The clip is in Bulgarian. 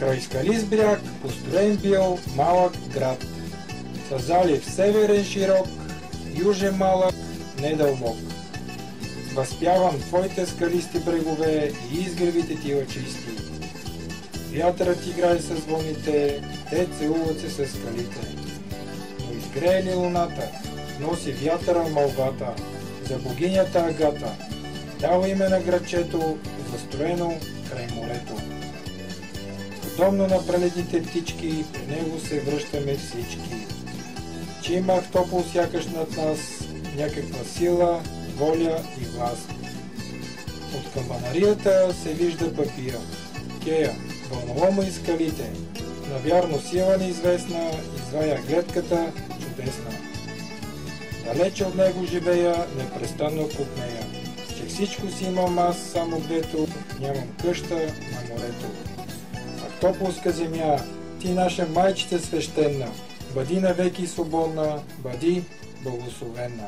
Край скалист бряг построен бил малък град, със залив северен широк, южен малък, недълбок. Възпявам твоите скалисти брегове и изгревите ти лъчисти. Вятърът играе с вълните, те целуват се с скалите. Но изгрее ли луната, носи вятъра мълвата за богинята Агата. Дава име на градчето, застроено край морето. Подобно на прелетните птички, при него се връщаме всички. Че има в топло сякаш над нас някаква сила, воля и власт. От камбанарията се вижда папира, кея, вълнолома и скалите. Навярно сила неизвестна извая гледката чудесна. Далече от него живея, непрестанно купнея, че всичко си имам аз, само дето нямам къща на морето. А в топлоска земя, ти наша майчица свещена, бъди навеки свободна, бъди благословена.